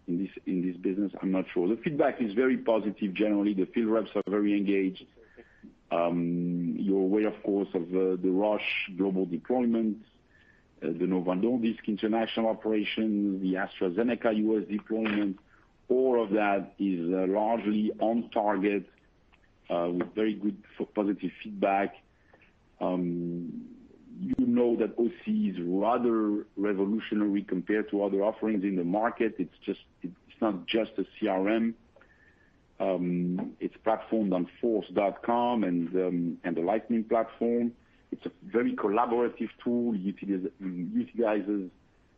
in this business. I'm not sure. The feedback is very positive generally. The field reps are very engaged. You're aware, of course, of the Roche global deployment, the Novo Nordisk international operations, the AstraZeneca US deployment. All of that is largely on target with very good positive feedback. You know that OCE is rather revolutionary compared to other offerings in the market. It's not just a CRM. It's platformed on Force.com and the Lightning platform. It's a very collaborative tool. It utilizes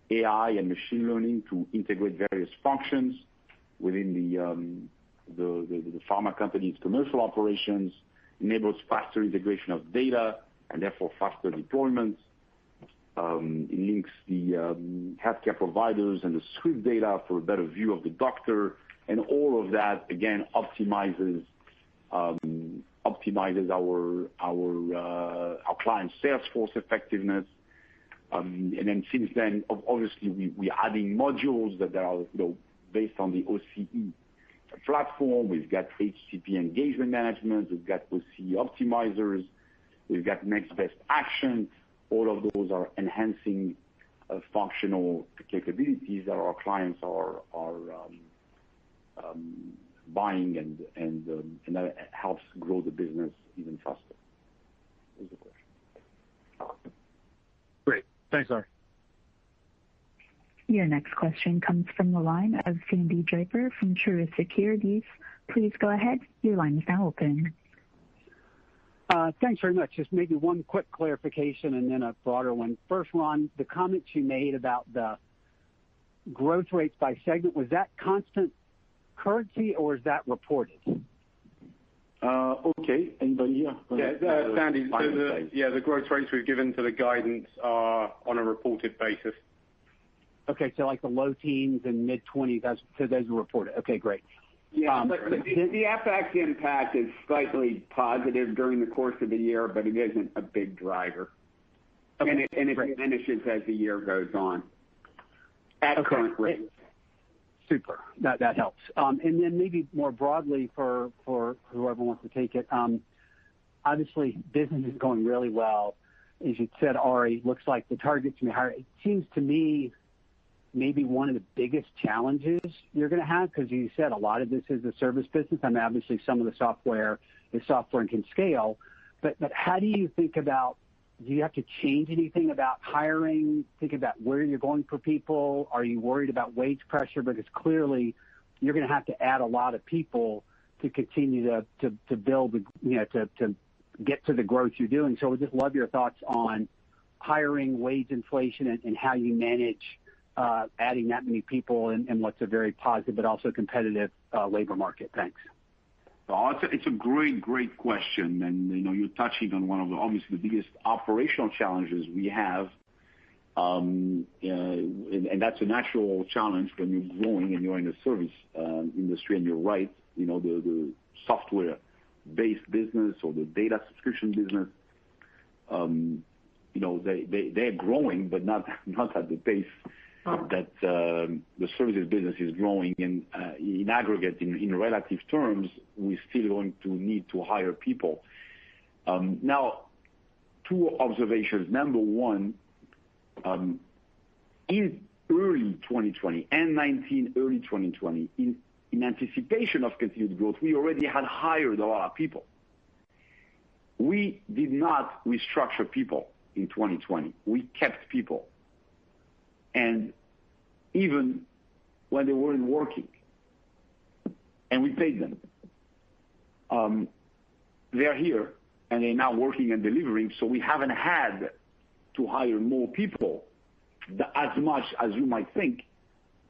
AI and machine learning to integrate various functions within the pharma company's commercial operations, enables faster integration of data and therefore faster deployments. It links the healthcare providers and the script data for a better view of the doctor, and all of that again optimizes our client sales force effectiveness. And then since then, obviously, we're adding modules that are based on the OCE platform. We've got HCP engagement management. We've got OCE optimizers. We've got next best action. All of those are enhancing functional capabilities that our clients are buying, and that helps grow the business even faster. That's the question. Great. Thanks, Ari. Your next question comes from the line of Sandy Draper from Truist Securities. Please go ahead. Your line is now open. Thanks very much. Just maybe one quick clarification and then a broader one. First, Ron, the comments you made about the growth rates by segment, was that constant currency or is that reported? Okay. Anybody here? Yeah, Sandy. The growth rates we've given to the guidance are on a reported basis. Okay, so like the low teens and mid-20s, so those are reported. Okay, great. Yeah, but the FX impact is slightly positive during the course of the year, but it isn't a big driver. Okay, and it diminishes as the year goes on at current rates. Super. That helps. And then maybe more broadly for whoever wants to take it, obviously business is going really well. As you said, Ari, looks like the targets may be higher. It seems to me maybe one of the biggest challenges you're going to have, because you said a lot of this is a service business. I mean, obviously some of the software is software and can scale, but how do you think about, do you have to change anything about hiring, think about where you're going for people? Are you worried about wage pressure? Because clearly you're going to have to add a lot of people to continue to build, to get to the growth you're doing. So I would just love your thoughts on hiring, wage inflation, and how you manage adding that many people in what's a very positive but also competitive labor market. Thanks. It's a great question, and you're touching on one of the obviously the biggest operational challenges we have, and that's a natural challenge when you're growing and you're in the service industry. And you're right, the software-based business or the data subscription business, they're growing, but not at the pace that the services business is growing. And in aggregate, in relative terms, we're still going to need to hire people. Now, two observations. Number one, in early 2020 and 2019, early 2020, in anticipation of continued growth, we already had hired a lot of people. We did not restructure people in 2020. We kept people. And even when they weren't working, and we paid them. They're here, and they're now working and delivering, so we haven't had to hire more people as much as you might think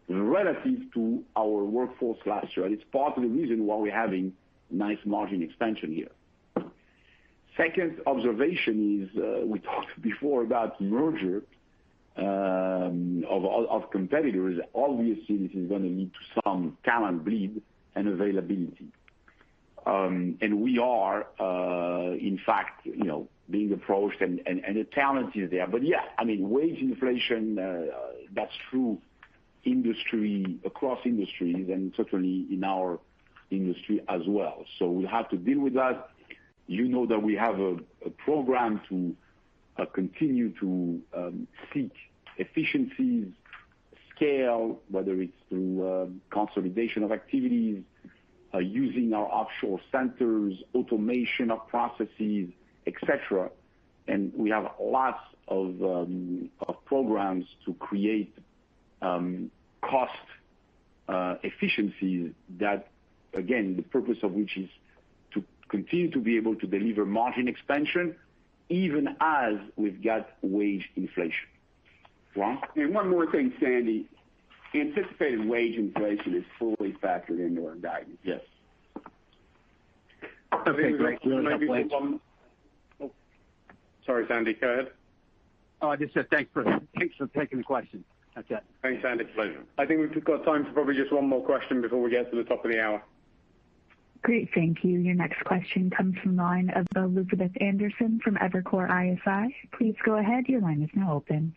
relative to our workforce last year. And it's part of the reason why we're having nice margin expansion here. Second observation is we talked before about merger of competitors. Obviously, this is going to lead to some talent bleed and availability. And we are, in fact, being approached, and the talent is there. But yeah, I mean, wage inflation, that's true across industries, and certainly in our industry as well. So we'll have to deal with that. That we have a program to continue to seek efficiencies, scale, whether it's through consolidation of activities, using our offshore centers, automation of processes, etc. And we have lots of programs to create cost efficiencies that, again, the purpose of which is to continue to be able to deliver margin expansion even as we've got wage inflation. Ron? And one more thing, Sandy. Anticipated wage inflation is fully factored into our guidance. Yes. Okay, great. Really helpful. Sorry, Sandy, go ahead. Oh, I just said thanks for taking the question. That's it. Thanks, Sandy. Pleasure. I think we've got time for probably just one more question before we get to the top of the hour. Great, thank you. Your next question comes from the line of Elizabeth Anderson from Evercore ISI. Please go ahead. Your line is now open.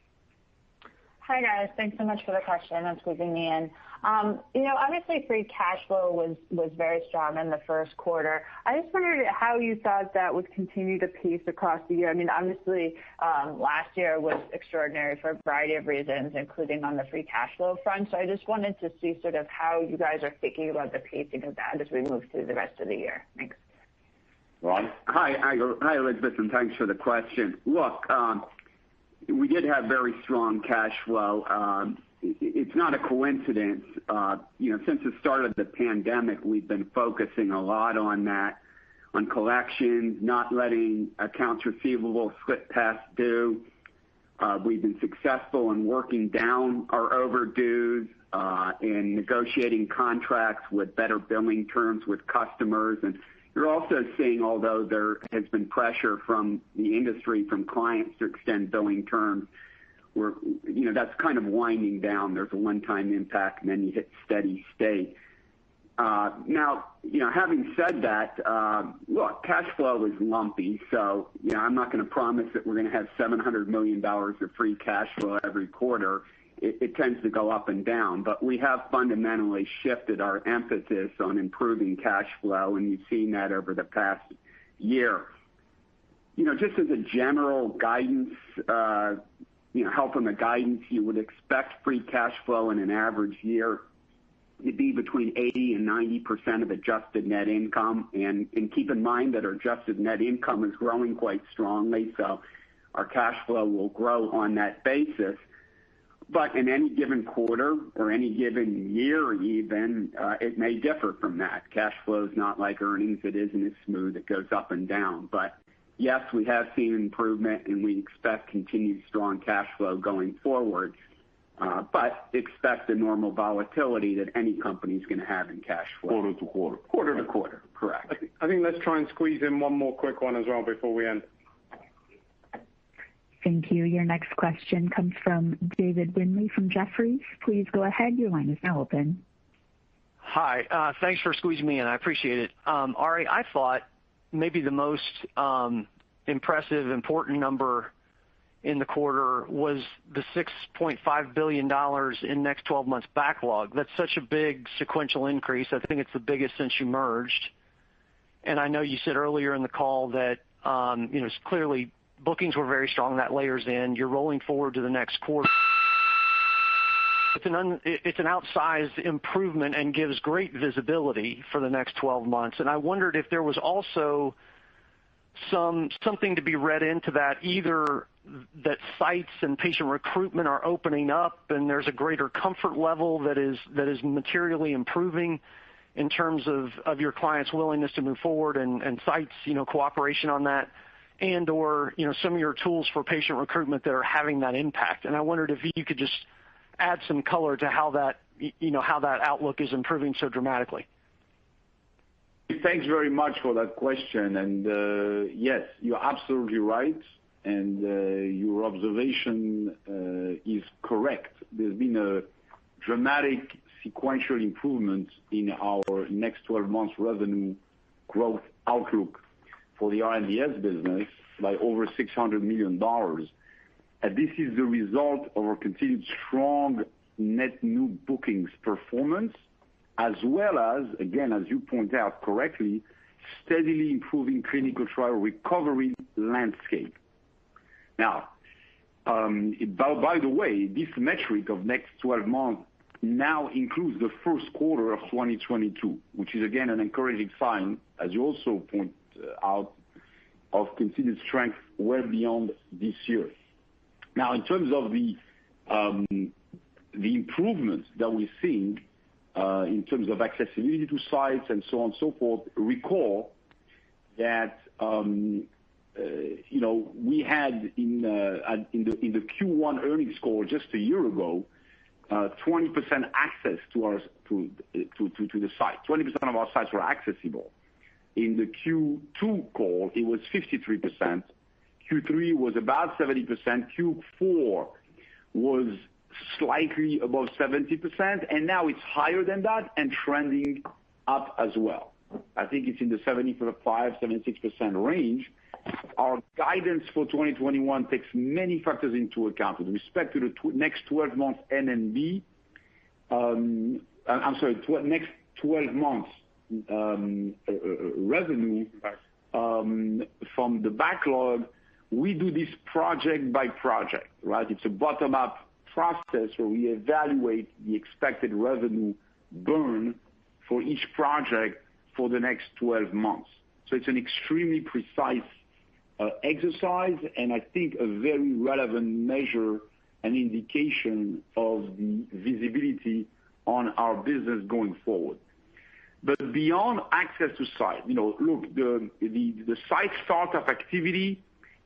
Hi, guys. Thanks so much for the question and squeezing me in. Obviously free cash flow was very strong in the first quarter. I just wondered how you thought that would continue to pace across the year. I mean, obviously, last year was extraordinary for a variety of reasons, including on the free cash flow front. So I just wanted to see sort of how you guys are thinking about the pacing of that as we move through the rest of the year. Thanks. Ron? Hi, Elizabeth, and thanks for the question. Look, we did have very strong cash flow. It's not a coincidence. Since the start of the pandemic, we've been focusing a lot on that, on collections, not letting accounts receivable slip past due. We've been successful in working down our overdues, in negotiating contracts with better billing terms with customers. And you're also seeing, although there has been pressure from the industry, from clients to extend billing terms, that's kind of winding down. There's a one-time impact, and then you hit steady state. Now, having said that, look, cash flow is lumpy, so I'm not going to promise that we're going to have $700 million of free cash flow every quarter. It tends to go up and down, but we have fundamentally shifted our emphasis on improving cash flow, and you've seen that over the past year. Just as a general guidance, help on the guidance, you would expect free cash flow in an average year to be between 80 and 90% of adjusted net income. And keep in mind that our adjusted net income is growing quite strongly, so our cash flow will grow on that basis. But in any given quarter or any given year even, it may differ from that. Cash flow is not like earnings. It isn't as smooth. It goes up and down. But yes, we have seen improvement, and we expect continued strong cash flow going forward. But expect the normal volatility that any company is going to have in cash flow. Quarter to quarter. Quarter to quarter, correct. I think let's try and squeeze in one more quick one as well before we end. Thank you. Your next question comes from David Windley from Jefferies. Please go ahead. Your line is now open. Hi. Thanks for squeezing me in. I appreciate it. Ari, I thought maybe the most impressive, important number in the quarter was the $6.5 billion in next 12 months backlog. That's such a big sequential increase. I think it's the biggest since you merged. And I know you said earlier in the call that clearly bookings were very strong. That layers in. You're rolling forward to the next quarter. It's an outsized improvement and gives great visibility for the next 12 months. And I wondered if there was also something to be read into that, either that sites and patient recruitment are opening up and there's a greater comfort level that is materially improving in terms of your clients' willingness to move forward and sites, cooperation on that, and or some of your tools for patient recruitment that are having that impact. And I wondered if you could just add some color to how that outlook is improving so dramatically. Thanks very much for that question. And yes, you're absolutely right. And your observation is correct. There's been a dramatic sequential improvement in our next 12 months revenue growth outlook for the R&DS business by over $600 million. And this is the result of our continued strong net new bookings performance, as well as, again, as you point out correctly, steadily improving clinical trial recovery landscape. Now, by the way, this metric of next 12 months now includes the first quarter of 2022, which is, again, an encouraging sign, as you also point out, of continued strength well beyond this year. Now, in terms of the improvements that we're seeing in terms of accessibility to sites and so on and so forth, recall that we had in the Q1 earnings call just a year ago 20% access to the site. 20% of our sites were accessible. In the Q2 call, it was 53%. Q3 was about 70%. Q4 was slightly above 70%, and now it's higher than that and trending up as well. I think it's in the 75-76% range. Our guidance for 2021 takes many factors into account with respect to the next 12 months NNB. Next 12 months revenue from the backlog. We do this project by project, right? It's a bottom-up process where we evaluate the expected revenue burn for each project for the next 12 months. So it's an extremely precise exercise, and I think a very relevant measure and indication of the visibility on our business going forward. But beyond access to site, look, the site startup activity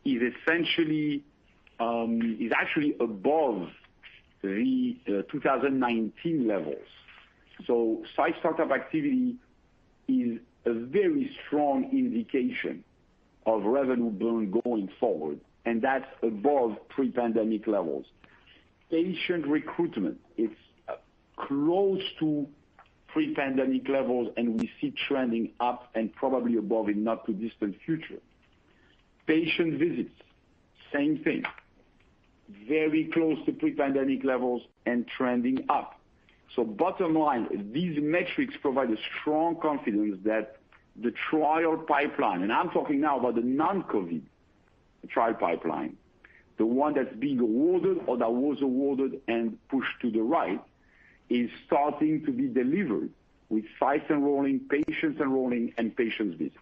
is essentially is actually above the 2019 levels. So site startup activity is a very strong indication of revenue burn going forward, and that's above pre-pandemic levels. Patient recruitment, it's close to pre-pandemic levels, and we see trending up and probably above in not too distant future. Patient visits, same thing. Very close to pre-pandemic levels and trending up. So bottom line, these metrics provide a strong confidence that the trial pipeline, and I'm talking now about the non-COVID trial pipeline, the one that's being awarded or that was awarded and pushed to the right, is starting to be delivered with sites enrolling, patients enrolling, and patients visits.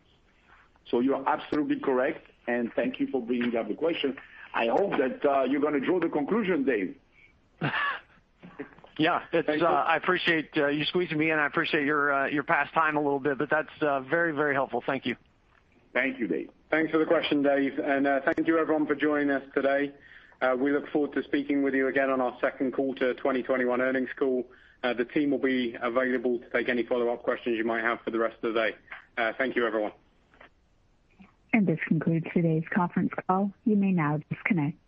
So you're absolutely correct, and thank you for bringing up the question. I hope that you're going to draw the conclusion, Dave. Yeah, I appreciate you squeezing me in. I appreciate your past time a little bit, but that's very, very helpful. Thank you. Thank you, Dave. Thanks for the question, Dave, and thank you everyone for joining us today. We look forward to speaking with you again on our second quarter 2021 earnings call. The team will be available to take any follow-up questions you might have for the rest of the day. Thank you, everyone. And this concludes today's conference call. You may now disconnect.